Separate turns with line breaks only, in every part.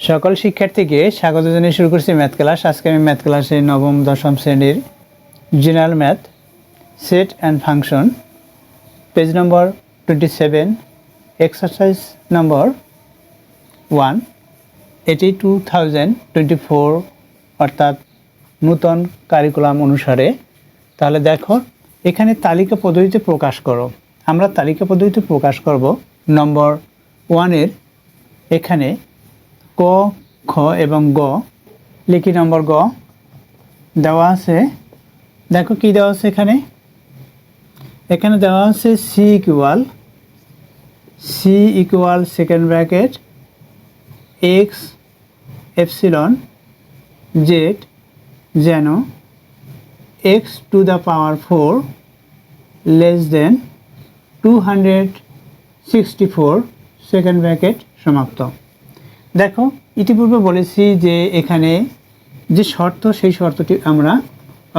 সকল শিক্ষার্থীকে স্বাগত জানিয়ে শুরু করছি ম্যাথ ক্লাস। আজকে আমি ম্যাথ ক্লাসে নবম দশম শ্রেণীর general math set and function page number 27 exercise number 1 এটি 2024 অর্থাৎ নূতন কারিকুলাম অনুসারে। তাহলে দেখো এখানে তালিকা পদ্ধতিতে প্রকাশ করো। আমরা তালিকা পদ্ধতিতে প্রকাশ করব নম্বর 1-এর এখানে ক, খ এবং গ লিখি। নম্বর গ দেওয়া আছে, দেখো কি দেওয়া আছে এখানে দেওয়া আছে C equal second bracket X epsilon Z যেন X to the power 4 less than 264 second bracket সমাপ্ত। দেখো ইতিপূর্বে বলেছি যে এখানে যে শর্ত সেই শর্তটি আমরা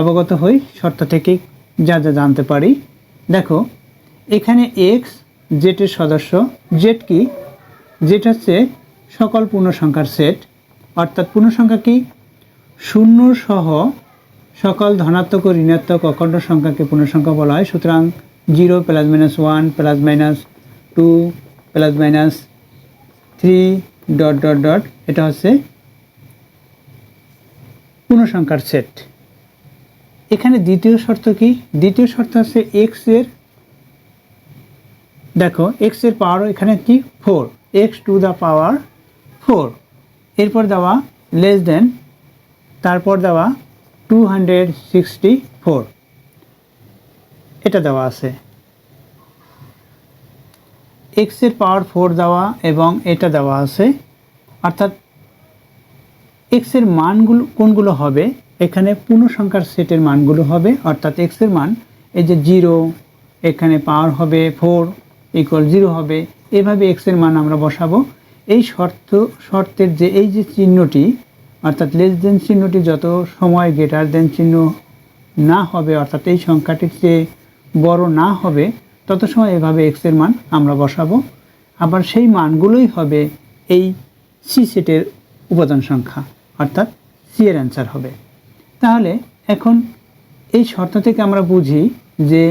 অবগত হই, শর্ত থেকে যা যা জানতে পারি। দেখো এখানে এক্স জেটের সদস্য, জেড কি? জেড হচ্ছে সকল পূর্ণসংখ্যার সেট, অর্থাৎ পূর্ণসংখ্যা কি? শূন্য সহ সকল ধনাত্মক ও ঋণাত্মক অখণ্ড সংখ্যাকে পূর্ণসংখ্যা বলা হয়। সুতরাং 0 +-1 +-2 +-3 ... এটা হচ্ছে পূর্ণসংখ্যার সেট। এখানে দ্বিতীয় শর্ত কি? দ্বিতীয় শর্ত হচ্ছে এক্স এর, দেখো এক্স এর পাওয়ার এখানে কি 4, এক্স টু দ্য পাওয়ার 4, এরপর দেওয়া লেস দেন, তারপর দেওয়া 264 এটা দেওয়া আছে। এক্স এর পাওয়ার 4 দেওয়া এবং এটা দেওয়া আছে, অর্থাৎ এক্স এর মানগুলো কোনগুলো হবে? এখানে পূর্ণসংখ্যার সেটের মানগুলো হবে, অর্থাৎ এক্স এর মান এই যে 0, এখানে পাওয়ার হবে 4 = 0 হবে। এভাবে এক্স এর মান আমরা বসাবো। এই শর্তের যে এই যে চিহ্নটি, অর্থাৎ লেস দেন চিহ্নটি যত সময় গ্রেটার দেন চিহ্ন না হবে, অর্থাৎ এই সংখ্যাটির চেয়ে বড় না হবে, তত সময় এভাবে এক্স এর মান আমরা বসাবো। আবার সেই মানগুলোই হবে এই সি সেটের উপাদান সংখ্যা, অর্থাৎ সি এর অ্যান্সার হবে। তাহলে এখন এই শর্ত থেকে আমরা বুঝি যে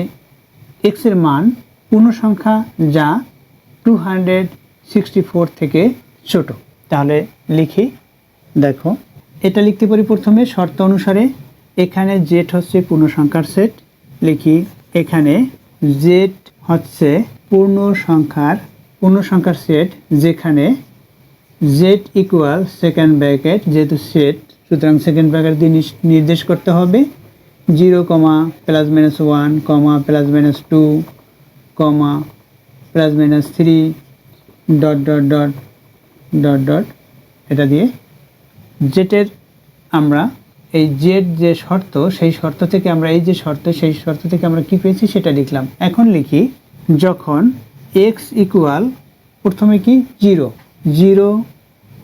এক্স এর মান পূর্ণসংখ্যা যা 264 থেকে ছোট। তাহলে লিখি, দেখো এটা লিখতে পারি প্রথমে শর্ত অনুসারে। এখানে জেড হচ্ছে পূর্ণসংখ্যার সেট, লিখি এখানে জেড হচ্ছে পূর্ণসংখ্যার সেট যেখানে জেড ইকুয়াল সেকেন্ড ব্র্যাকেট, যেহেতু সেট সুতরাং সেকেন্ড ব্র্যাকেট দিয়ে নির্দেশ করতে হবে 0, +-1, +-2, +-3 ... এটা দিয়ে জেটের আমরা এই জেড যে শর্ত সেই শর্ত থেকে আমরা এই যে শর্ত সেই শর্ত থেকে আমরা কি পেয়েছি সেটা লিখলাম। এখন লিখি যখন এক্স ইকুয়াল প্রথমে কি 0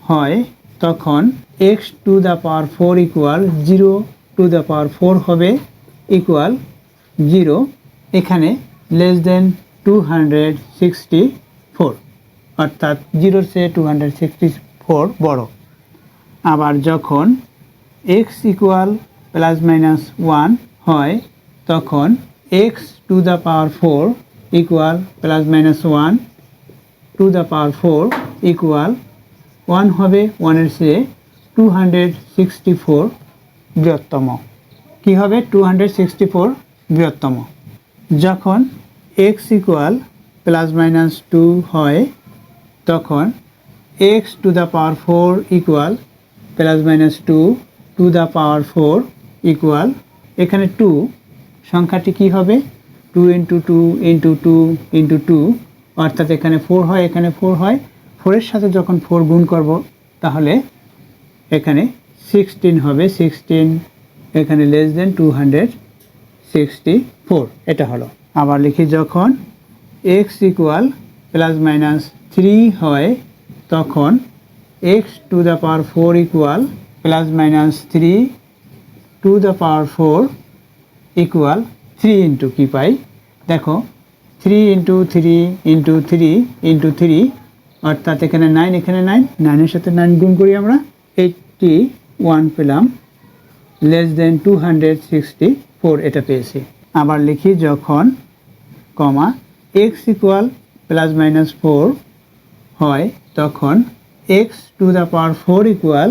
হয় তখন x to the power 4 equal 0 two the power 4 হবে ইকুয়াল 0, এখানে লেস দেন 264, অর্থাৎ 0-র চেয়ে 264 বড়। আবার যখন এক্স ইকুয়াল +-1 হয় তখন x to the power 4 equal +-1 two the power 4 equal 1 হবে, 1-এর চেয়ে 264 বৃহত্তম। কি হবে? 264 বৃহত্তম। যখন এক্স ইকুয়াল +-2 হয় তখন x to the power 4 equal +-2 two the power 4 equal, এখানে 2 সংখ্যাটি কি হবে? 2 × 2 × 2 × 2, অর্থাৎ এখানে 4 হয়, এখানে 4 হয়। 4-এর সাথে যখন 4 গুণ করব তাহলে এখানে 16 হবে, 16 এখানে লেস দেন 264 এটা হলো। আবার লিখি যখন এক্স ইকুয়াল +-3 হয় তখন x to the power 4 equal +-3 two the power 4 equal 3 × কি পাই? দেখো 3 × 3 × 3 × 3 অর্থাৎ এখানে 9, এখানে 9, 9-এর সাথে 9 গুণ করি আমরা, 81 পেলাম, লেস দেন 264 এটা পেয়েছি। আবার লিখি যখন কমা x ইকুয়াল প্লাস মাইনাস 4 হয় তখন x two the power 4 equal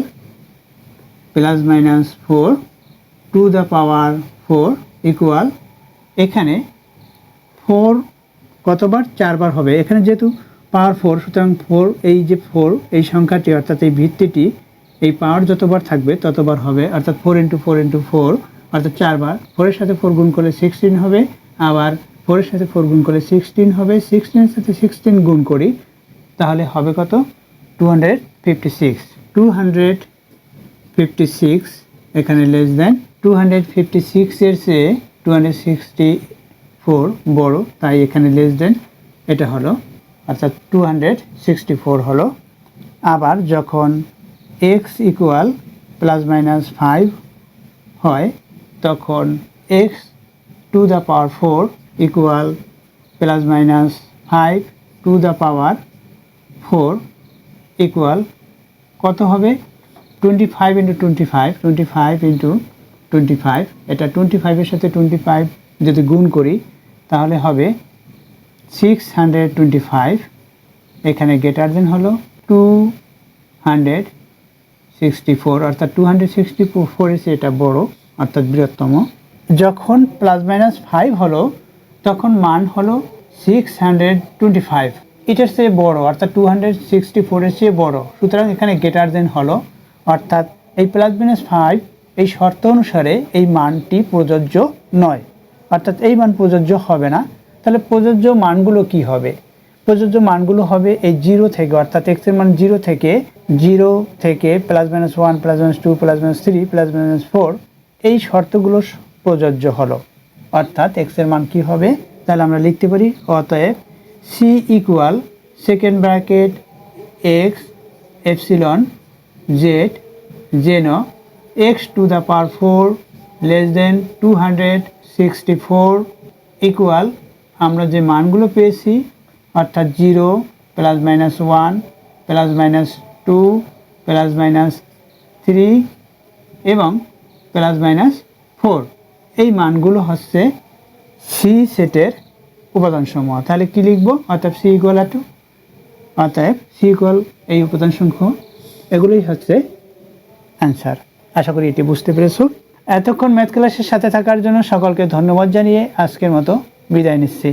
plus minus 4 two the power 4 equal, এখানে 4 কতবার? 4 বার হবে। এখানে যেহেতু পাওয়ার 4, সুতরাং 4, এই যে 4 এই সংখ্যাটি অর্থাৎ এই ভিত্তিটি, এই পাওয়ার যতবার থাকবে ততবার হবে, অর্থাৎ 4 × 4 × 4 অর্থাৎ 4 বার। 4-এর সাথে 4 গুণ করলে 16 হবে, আবার 4-এর সাথে 4 গুণ করলে 16 হবে, 16-এর সাথে 16 গুণ করি তাহলে হবে কত? 256। 256 এখানে লেস দেন 256-এর চেয়ে 264 বড়, তাই এখানে লেস দেন এটা হলো, অর্থাৎ 264 হলো। আবার যখন x ইকুয়াল প্লাস মাইনাস 5 হয় তখন x two the power 4 equal plus minus 5 two the power 4 equal কত হবে? 25 × 25, 25 × 25, এটা 25-এর সাথে 25 যদি গুণ করি তাহলে হবে 625। এখানে গ্রেটার দেন হলো 264, অর্থাৎ 264-এর চেয়ে এটা বড়, অর্থাৎ বৃহত্তম। যখন প্লাস মাইনাস 5 হলো তখন মান হলো 625, এটার চেয়ে বড়, অর্থাৎ 264-এর চেয়ে বড়, সুতরাং এখানে গ্রেটার দেন হলো, অর্থাৎ এই প্লাস মাইনাস 5 এই শর্ত অনুসারে এই মানটি প্রযোজ্য নয়, অর্থাৎ এই মান প্রযোজ্য হবে না। তাহলে প্রযোজ্য মানগুলো কি হবে? প্রযোজ্য মানগুলো হবে এই 0 থেকে, অর্থাৎ x এর মান 0 থেকে plus minus 1, plus minus 2, plus minus 3, plus minus 4, এই শর্তগুলো প্রযোজ্য হলো, অর্থাৎ x এর মান কি হবে? তাহলে আমরা লিখতে পারি অতএব c equal second bracket x epsilon z যেন x two the power 4 less than 264 equal, আমরা যে মানগুলো পেয়েছি অর্থাৎ 0, plus minus 1, plus minus 2, plus minus 3 এবং প্লাস মাইনাস 4, এই মানগুলো হচ্ছে সি সেটের উপাদানসমূহ। তাহলে কি লিখব? অর্থাৎ সি ইকুয়াল টু, অতএব সি ইকুয়াল এই উপাদান সংখ্যা, এগুলোই হচ্ছে অ্যান্সার। আশা করি এটি বুঝতে পেরেছো। এতক্ষণ ম্যাথ ক্লাসের সাথে থাকার জন্য সকলকে ধন্যবাদ জানিয়ে আজকের মতো বিদায় নিচ্ছি।